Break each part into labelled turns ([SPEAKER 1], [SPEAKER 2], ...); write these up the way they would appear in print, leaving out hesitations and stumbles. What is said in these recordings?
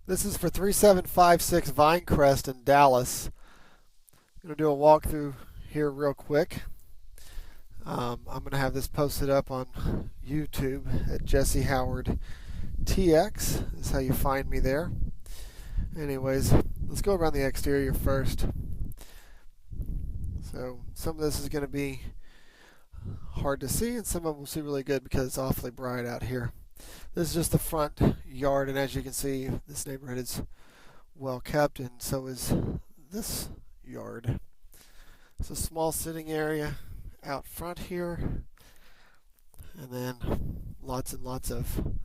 [SPEAKER 1] This is for 3756 Vinecrest in Dallas. I'm going to do a walkthrough here real quick. I'm going to have this posted up on YouTube at Jesse Howard TX. This is how you find me there. Anyways, let's go around the exterior first. So some of this is going to be hard to see, and some of it will see really good because it's awfully bright out here. This is just the front yard, and as you can see, this neighborhood is well kept, and so is this yard. It's a small sitting area out front here, and then lots and lots of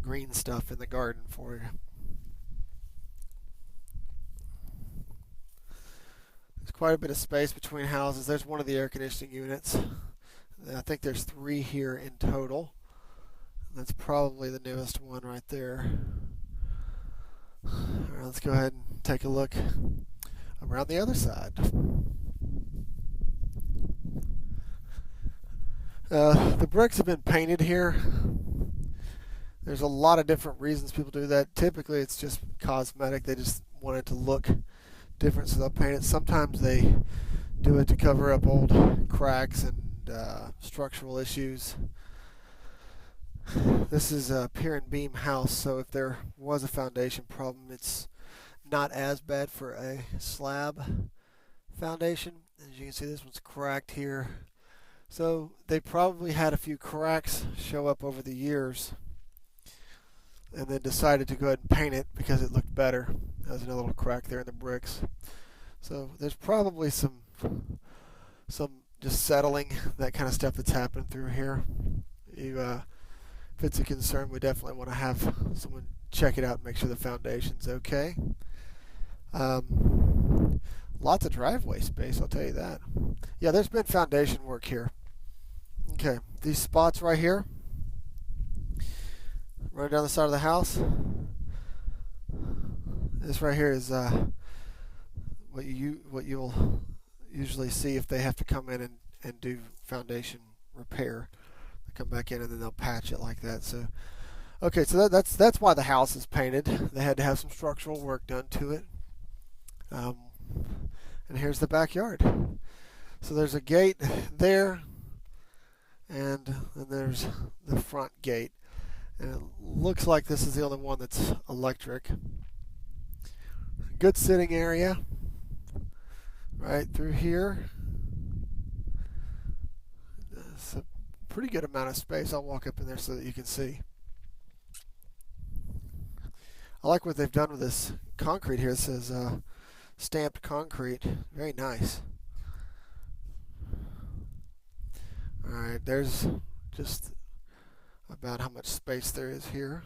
[SPEAKER 1] green stuff in the garden for you. There's quite a bit of space between houses. There's one of the air conditioning units. I think there's 3 here in total. That's probably the newest one right there. Alright, let's go ahead and take a look around the other side. The bricks have been painted here. There's a lot of different reasons people do that. Typically it's just cosmetic. They just want it to look different, so they'll paint it. Sometimes they do it to cover up old cracks and structural issues. This is a pier and beam house, so if there was a foundation problem, it's not as bad for a slab foundation. As you can see, this one's cracked here. So they probably had a few cracks show up over the years and then decided to go ahead and paint it because it looked better. There's another little crack there in the bricks. So there's probably some just settling, that kind of stuff that's happened through here. If it's a concern, we definitely want to have someone check it out and make sure the foundation's okay. Lots of driveway space, I'll tell you that. Yeah, there's been foundation work here. Okay, these spots right here, right down the side of the house. This right here is what you'll usually see if they have to come in and do foundation repair. They come back in and then they'll patch it like that. So, okay, so that's why the house is painted. They had to have some structural work done to it. And here's the backyard. So there's a gate there, and then there's the front gate. And it looks like this is the only one that's electric. Good sitting area right through here. It's a pretty good amount of space. I'll walk up in there so that you can see. I like what they've done with this concrete here. It says stamped concrete. Very nice. Alright, there's just about how much space there is here.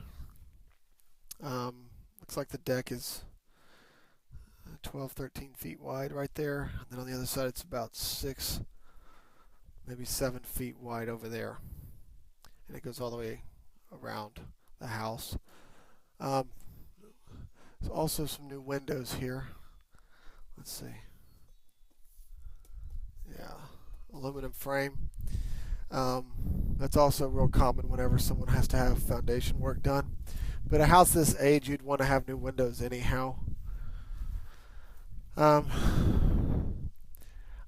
[SPEAKER 1] Looks like the deck is 12, 13 feet wide right there. And then on the other side it's about 6, maybe 7 feet wide over there. And it goes all the way around the house. There's also some new windows here. Let's see. Yeah, aluminum frame. That's also real common whenever someone has to have foundation work done. But a house this age, you'd want to have new windows anyhow.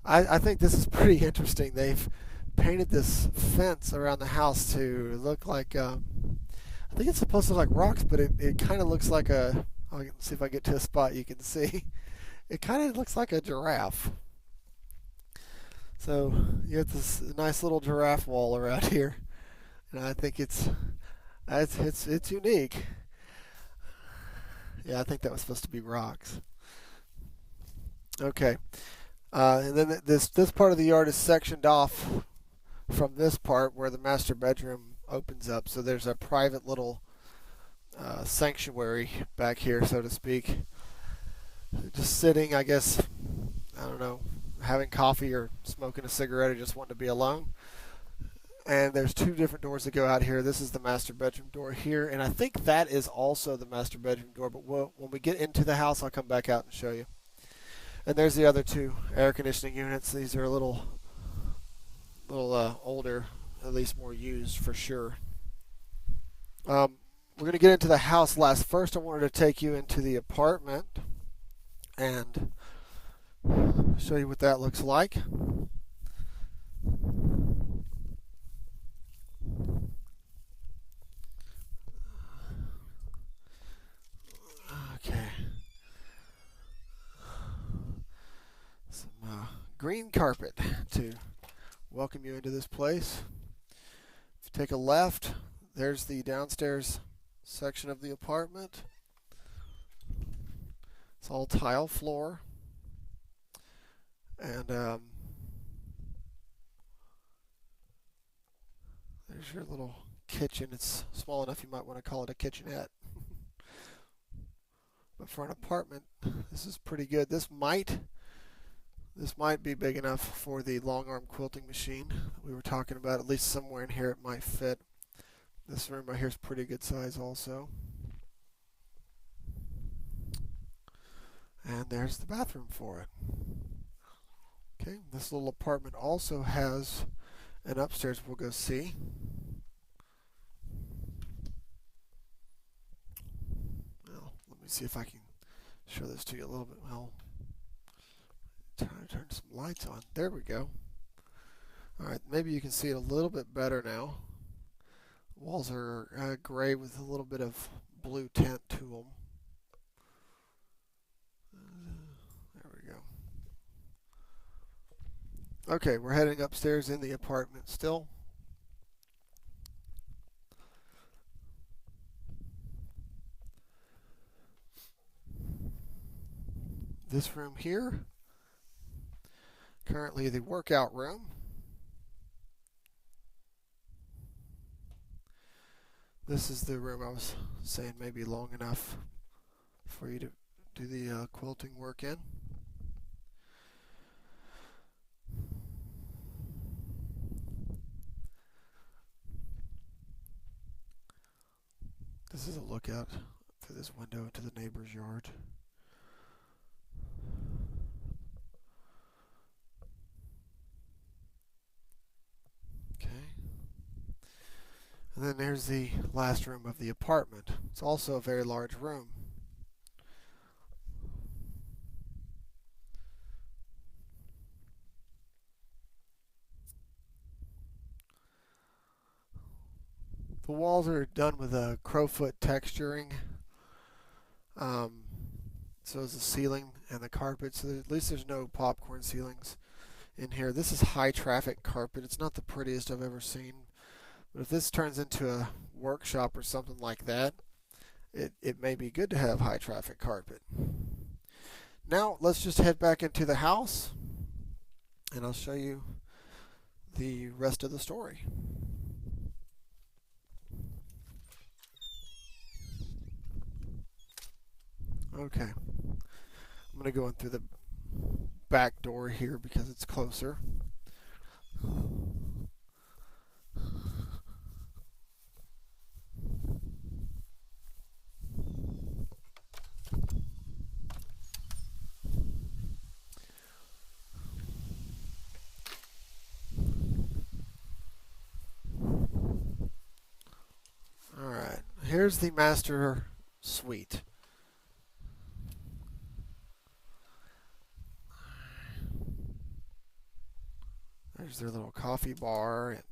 [SPEAKER 1] I think this is pretty interesting. They've painted this fence around the house to look like, I think it's supposed to look like rocks, but it kind of looks like a, I'll see if I get to a spot you can see. It kind of looks like a giraffe. So you have this nice little giraffe wall around here, and I think it's unique. Yeah, I think that was supposed to be rocks. Okay, and then this part of the yard is sectioned off from this part where the master bedroom opens up. So there's a private little sanctuary back here, so to speak. Just sitting, I guess, I don't know, having coffee or smoking a cigarette or just wanting to be alone. And there's 2 different doors that go out here. This is the master bedroom door here, and I think that is also the master bedroom door, but when we get into the house, I'll come back out and show you. And there's the other 2 air conditioning units. These are a little older, at least more used for sure. we're going to get into the house last. First, I wanted to take you into the apartment and show you what that looks like. Okay. Some green carpet to welcome you into this place. If you take a left, there's the downstairs section of the apartment. It's all tile floor. And there's your little kitchen. It's small enough you might want to call it a kitchenette. But for an apartment, this is pretty good. This might be big enough for the long arm quilting machine that we were talking about. At least somewhere in here it might fit. This room right here is pretty good size also. And there's the bathroom for it. Okay, this little apartment also has an upstairs we'll go see. Well, let me see if I can show this to you a little bit. Well, trying to turn some lights on. There we go. Alright, maybe you can see it a little bit better now. Walls are gray with a little bit of blue tint to them. There we go. Okay, we're heading upstairs in the apartment still. This room here, currently the workout room. This is the room I was saying may be long enough for you to do the quilting work in. This is a lookout through this window to the neighbor's yard. Okay. And then there's the last room of the apartment. It's also a very large room. The walls are done with a crowfoot texturing. So is the ceiling and the carpet. So at least there's no popcorn ceilings in here. This is high traffic carpet. It's not the prettiest I've ever seen. But if this turns into a workshop or something like that, it may be good to have high traffic carpet. Now let's just head back into the house and I'll show you the rest of the story. Okay, I'm going to go in through the back door here because it's closer. Alright, here's the master suite. There's their little coffee bar and